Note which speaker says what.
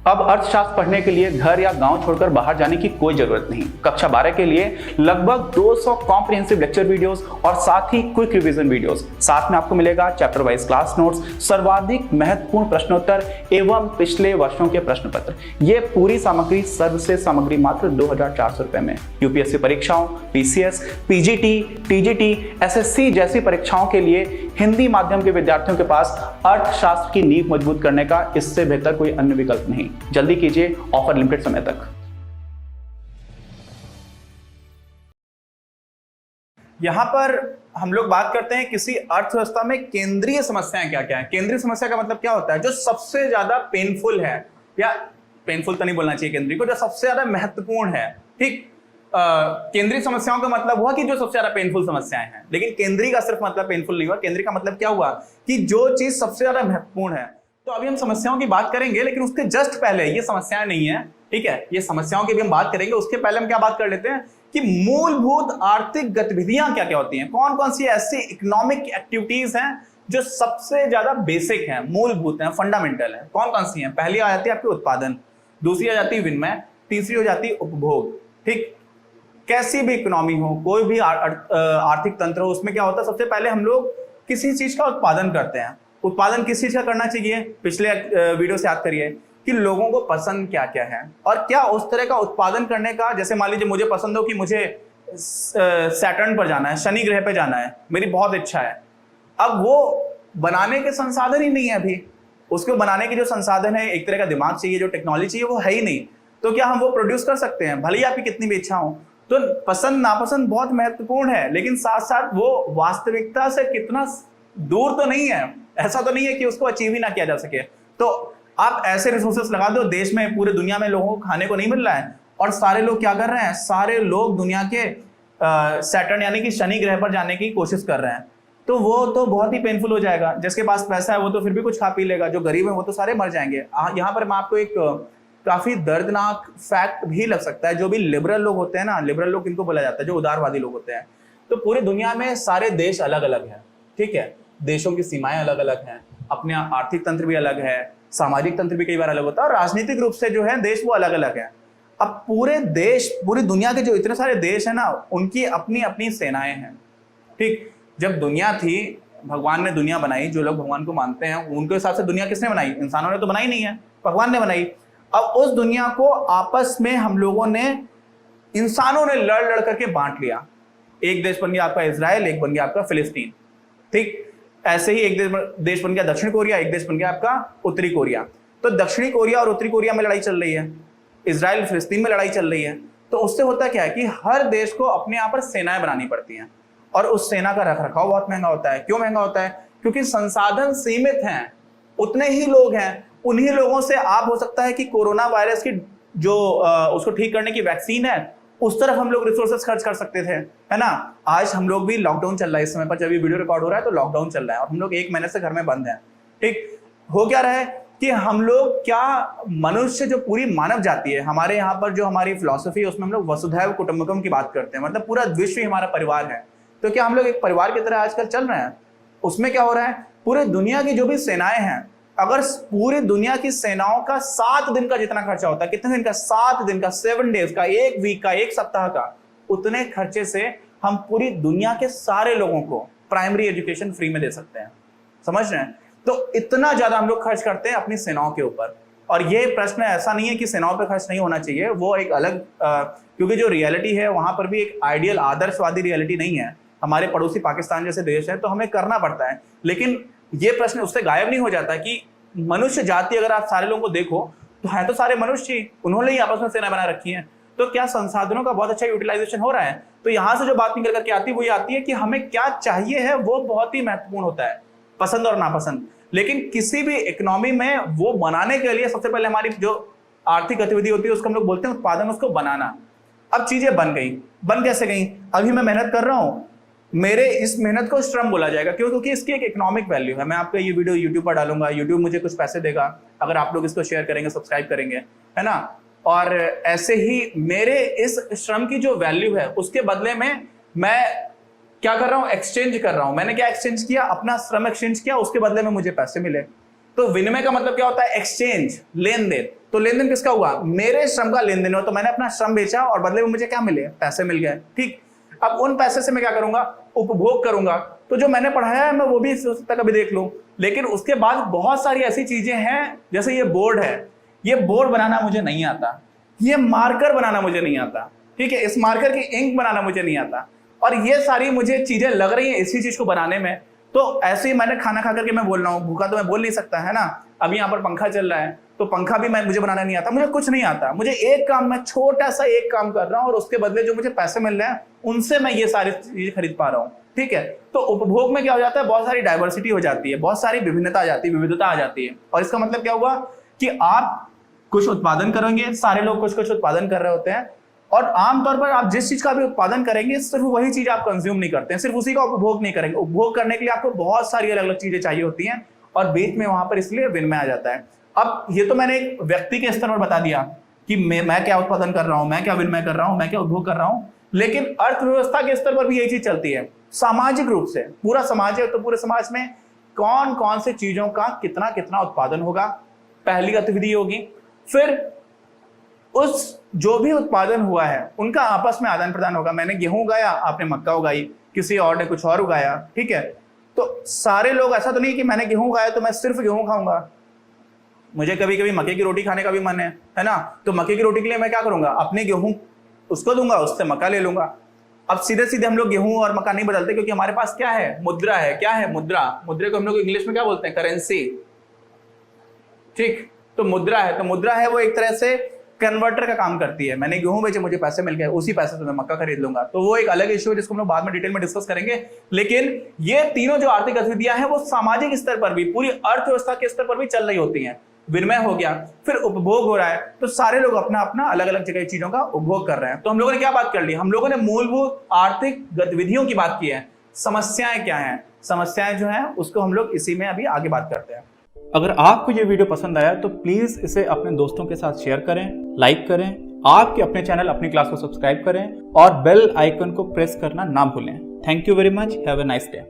Speaker 1: अब अर्थशास्त्र पढ़ने के लिए घर या गांव छोड़कर बाहर जाने की कोई जरूरत नहीं। कक्षा 12 के लिए लगभग 200 कॉम्प्रिहेंसिव लेक्चर वीडियोस और साथ ही क्विक रिवीजन वीडियोस। साथ में आपको मिलेगा चैप्टर वाइज क्लास नोट्स, सर्वाधिक महत्वपूर्ण प्रश्नोत्तर एवं पिछले वर्षों के प्रश्न पत्र। ये पूरी सामग्री सर्वश्रेष्ठ सामग्री मात्र 2400 रुपए में। यूपीएससी परीक्षाओं, पीसीएस, पीजीटी, टीजीटी, एसएससी जैसी परीक्षाओं के लिए हिंदी माध्यम के विद्यार्थियों के पास अर्थशास्त्र की नींव मजबूत करने का इससे बेहतर कोई अन्य विकल्प नहीं। जल्दी कीजिए, ऑफर लिमिटेड समय तक।
Speaker 2: यहां पर हम लोग बात करते हैं किसी अर्थव्यवस्था में केंद्रीय समस्याएं क्या क्या है। केंद्रीय समस्या का मतलब क्या होता है? जो सबसे ज्यादा पेनफुल है, या पेनफुल तो नहीं बोलना चाहिए, केंद्रीय को जो सबसे ज्यादा महत्वपूर्ण है। ठीक, केंद्रीय समस्याओं का मतलब हुआ कि जो सबसे ज्यादा पेनफुल समस्याएं हैं, लेकिन केंद्रीय का सिर्फ मतलब पेनफुल नहीं हुआ। केंद्रीय का मतलब क्या हुआ कि जो चीज सबसे ज्यादा महत्वपूर्ण है। तो अभी हम समस्याओं की बात करेंगे, लेकिन उसके जस्ट पहले, ये समस्याएं नहीं है, ठीक है, ये समस्याओं की भी हम बात करेंगे। उसके पहले हम क्या बात कर लेते हैं कि मूलभूत आर्थिक गतिविधियां क्या क्या होती हैं, कौन कौन सी ऐसी इकोनॉमिक एक्टिविटीज हैं जो सबसे ज्यादा बेसिक हैं, मूलभूत हैं, फंडामेंटल है। कौन कौन सी हैं? पहली आ जाती है आपकी उत्पादन, दूसरी आ जाती है विनिमय, तीसरी हो जाती है उपभोग। ठीक, कैसी भी इकोनॉमी हो, कोई भी आर्थिक तंत्र हो, उसमें क्या होता है? सबसे पहले हम लोग किसी चीज का उत्पादन करते हैं। उत्पादन किस चीज का करना चाहिए? पिछले वीडियो से याद करिए कि लोगों को पसंद क्या क्या है और क्या उस तरह का उत्पादन करने का। जैसे मान लीजिए मुझे पसंद हो कि मुझे सैटर्न पर जाना है, शनि ग्रह पे जाना है, मेरी बहुत इच्छा है। अब वो बनाने के संसाधन ही नहीं है अभी। उसको बनाने के जो संसाधन है, एक तरह का दिमाग चाहिए, जो टेक्नोलॉजी चाहिए, वो है ही नहीं। तो क्या हम वो प्रोड्यूस कर सकते हैं? भले ही आपकी कितनी भी इच्छा हो। तो पसंद नापसंद बहुत महत्वपूर्ण है, लेकिन साथ साथ वो वास्तविकता से कितना दूर तो नहीं है। ऐसा तो नहीं है कि उसको अचीव ही ना किया जा सके। तो आप ऐसे रिसोर्सेस लगा दो, देश में, पूरे दुनिया में लोगों को खाने को नहीं मिल रहा है और सारे लोग क्या कर रहे हैं? सारे लोग दुनिया के सैटर्न यानी कि शनि ग्रह पर जाने की कोशिश कर रहे हैं। तो वो तो बहुत ही पेनफुल हो जाएगा। जिसके पास पैसा है वो तो फिर भी कुछ खा पी लेगा, जो गरीब है वो तो सारे मर जाएंगे। यहाँ पर मैं आपको एक काफी दर्दनाक फैक्ट भी लग सकता है। जो भी लिबरल लोग होते हैं ना, लिबरल लोग किनको बोला जाता है? जो उदारवादी लोग होते हैं। तो पूरी दुनिया में सारे देश अलग अलग हैं, ठीक है, देशों की सीमाएं अलग अलग हैं, अपने आर्थिक तंत्र भी अलग है, सामाजिक तंत्र भी कई बार अलग होता है, और राजनीतिक रूप से जो है देश वो अलग अलग है। अब पूरे देश, पूरी दुनिया के जो इतने सारे देश हैं ना, उनकी अपनी अपनी सेनाएं हैं। ठीक, जब दुनिया थी, भगवान ने दुनिया बनाई, जो लोग भगवान को मानते हैं उनके हिसाब से दुनिया किसने बनाई? इंसानों ने तो बनाई नहीं है, भगवान ने बनाई। अब उस दुनिया को आपस में हम लोगों ने, इंसानों ने लड़ लड़ करके बांट लिया। एक देश बन गया आपका इजराइल, एक बन गया आपका फिलिस्तीन। ठीक, ऐसे ही एक देश बन गया दक्षिण कोरिया, एक देश बन गया आपका उत्तरी कोरिया। तो दक्षिणी कोरिया और उत्तरी कोरिया में लड़ाई चल रही है, इजराइल फिलिस्तीन में लड़ाई चल रही है। तो उससे होता क्या है कि हर देश को अपने यहाँ पर सेनाएं बनानी पड़ती हैं, और उस सेना का रखरखाव बहुत महंगा होता है। क्यों महंगा होता है? क्योंकि संसाधन सीमित हैं, उतने ही लोग हैं। उन्हीं लोगों से आप, हो सकता है कि कोरोना वायरस की जो उसको ठीक करने की वैक्सीन है, उस तरफ हम लोग रिसोर्सेस खर्च कर सकते थे, है ना। आज हम लोग भी, लॉकडाउन चल रहा है इस समय पर, जब ये वीडियो रिकॉर्ड हो रहा है तो लॉकडाउन चल रहा है और हम लोग 1 महीने से घर में बंद हैं। ठीक, हो क्या रहा है कि हम लोग, क्या मनुष्य, जो पूरी मानव जाति है, हमारे यहाँ पर जो हमारी फिलॉसफी है उसमें हम लोग वसुधैव कुटुंबकम की बात करते हैं, मतलब पूरा विश्व ही हमारा परिवार है। तो क्या हम लोग एक परिवार की तरह आजकल चल रहे हैं? उसमें क्या हो रहा है? पूरे दुनिया की जो भी सेनाएं हैं, अगर पूरी दुनिया की सेनाओं का 7 दिन का जितना खर्चा होता है, कितने दिन का? 7 दिन का, 7 डेज का, 1 वीक का, 1 सप्ताह का, उतने खर्चे से हम पूरी दुनिया के सारे लोगों को प्राइमरी एजुकेशन फ्री में दे सकते हैं। समझ रहे हैं? तो इतना ज्यादा हम लोग खर्च करते हैं अपनी सेनाओं के ऊपर। और ये प्रश्न ऐसा नहीं है कि सेनाओं पर खर्च नहीं होना चाहिए, वो एक अलग, क्योंकि जो रियलिटी है वहां पर भी एक आइडियल, आदर्शवादी रियलिटी नहीं है। हमारे पड़ोसी पाकिस्तान जैसे देश है तो हमें करना पड़ता है। लेकिन ये प्रश्न उससे गायब नहीं हो जाता कि मनुष्य जाति, अगर आप सारे लोगों को देखो तो है तो सारे मनुष्य ही, उन्होंने ही आपस में सेना बना रखी है। तो क्या संसाधनों का बहुत अच्छा यूटिलाइजेशन हो रहा है? तो यहां से जो बात निकल करके आती है वो ये आती है कि हमें क्या चाहिए है, वो बहुत ही महत्वपूर्ण होता है, पसंद और नापसंद। लेकिन किसी भी इकोनॉमी में वो बनाने के लिए सबसे पहले हमारी जो आर्थिक गतिविधि होती है उसको हम लोग बोलते हैं उत्पादन, उसको बनाना। अब चीजें बन गई, बन कैसे गई? अभी मैं मेहनत कर रहा हूं, मेरे इस मेहनत को श्रम बोला जाएगा। क्यों? क्योंकि इसकी एक इकोनॉमिक वैल्यू है। मैं आपका ये वीडियो यूट्यूब पर डालूंगा, यूट्यूब मुझे कुछ पैसे देगा अगर आप लोग इसको शेयर करेंगे, सब्सक्राइब करेंगे, है ना। और ऐसे ही मेरे इस श्रम की जो वैल्यू है उसके बदले में मैं क्या कर रहा हूं? एक्सचेंज कर रहा हूं। मैंने क्या एक्सचेंज किया? अपना श्रम एक्सचेंज किया, उसके बदले में मुझे पैसे मिले। तो विनिमय का मतलब क्या होता है? एक्सचेंज, लेन देन। तो लेन देन किसका हुआ? मेरे श्रम का लेन देन हो, तो मैंने अपना श्रम बेचा और बदले में मुझे क्या मिले? पैसे मिल गए। ठीक, अब उन पैसे से मैं क्या करूंगा? उपभोग करूंगा। तो जो मैंने पढ़ाया है मैं वो भी तक अभी देख लूं। लेकिन उसके बाद बहुत सारी ऐसी चीजें हैं, जैसे ये बोर्ड है, ये बोर्ड बनाना मुझे नहीं आता, ये मार्कर बनाना मुझे नहीं आता, ठीक है, इस मार्कर की इंक बनाना मुझे नहीं आता, और ये सारी मुझे चीजें लग रही हैं इसी चीज को बनाने में। तो ऐसे ही मैंने खाना खा करके मैं बोल रहा हूँ, भूखा तो मैं बोल नहीं सकता है ना। अभी यहाँ पर पंखा चल रहा है, तो पंखा भी मुझे बनाना नहीं आता, मुझे कुछ नहीं आता। मुझे एक काम, मैं छोटा सा एक काम कर रहा हूँ और उसके बदले जो मुझे पैसे मिल रहे हैं उनसे मैं ये सारी चीजें खरीद पा रहा हूँ। ठीक है, तो उपभोग में क्या हो जाता है? बहुत सारी डाइवर्सिटी हो जाती है, बहुत सारी विभिन्नता आ जाती है, विविधता आ जाती है। और इसका मतलब क्या हुआ कि आप कुछ उत्पादन करेंगे, सारे लोग कुछ कुछ उत्पादन कर रहे होते हैं, और आमतौर पर आप जिस चीज का भी उत्पादन करेंगे सिर्फ वही चीज आप कंज्यूम नहीं करते हैं, सिर्फ उसी का उपभोग नहीं करेंगे। उपभोग करने के लिए आपको बहुत सारी अलग अलग चीजें चाहिए होती हैं, और बीच में वहां पर इसलिए विनिमय आ जाता है। अब ये तो मैंने एक व्यक्ति के स्तर पर बता दिया कि मैं क्या उत्पादन कर रहा हूं, मैं क्या विनिमय कर रहा हूं, मैं क्या उपभोग कर रहा हूं, लेकिन अर्थव्यवस्था के स्तर पर भी यही चीज चलती है। सामाजिक रूप से पूरा समाज है, तो पूरे समाज में कौन कौन से चीजों का कितना कितना उत्पादन होगा, पहली गतिविधि होगी। फिर उस जो भी उत्पादन हुआ है उनका आपस में आदान प्रदान होगा। मैंने गेहूं उगाया, आपने मक्का उगाई, किसी और ने कुछ और उगाया, ठीक है। तो सारे लोग, ऐसा तो नहीं कि मैंने गेहूं उगाया तो मैं सिर्फ गेहूं खाऊंगा, मुझे कभी कभी मक्के की रोटी खाने का भी मन है ना। तो मक्के की रोटी के लिए मैं क्या करूंगा? अपने गेहूं उसको दूंगा, उससे मक्का ले लूंगा। अब सीधे सीधे हम लोग गेहूं और मक्का नहीं बदलते, क्योंकि हमारे पास क्या है? मुद्रा है। क्या है? मुद्रा। मुद्रे को हम लोग इंग्लिश में क्या बोलते हैं? करेंसी। ठीक, तो मुद्रा है, तो मुद्रा है वो एक तरह से कन्वर्टर का काम करती है। मैंने गेहूं बेचे, मुझे पैसे मिल गए, उसी पैसे से मैं मक्का खरीद लूंगा। तो वो एक अलग इश्यू है जिसको हम लोग बाद में डिटेल में डिस्कस करेंगे। लेकिन ये तीनों जो आर्थिक गतिविधियां हैं वो सामाजिक स्तर पर भी, पूरी अर्थव्यवस्था के स्तर पर भी चल रही होती हैं। विनिमय हो गया, फिर उपभोग हो रहा है, तो सारे लोग अपना अपना अलग अलग जगह चीजों का उपभोग कर रहे हैं। तो हम लोगों ने क्या बात कर ली? हम लोगों ने मूलभूत आर्थिक गतिविधियों की बात की है। समस्याएं क्या हैं? समस्याएं जो हैं उसको हम लोग इसी में अभी आगे बात करते हैं।
Speaker 1: अगर आपको ये वीडियो पसंद आया तो प्लीज इसे अपने दोस्तों के साथ शेयर करें, लाइक करें, आपके अपने चैनल अपनी क्लास को सब्सक्राइब करें और बेल आइकन को प्रेस करना ना भूलें। Thank you very much, have a nice day.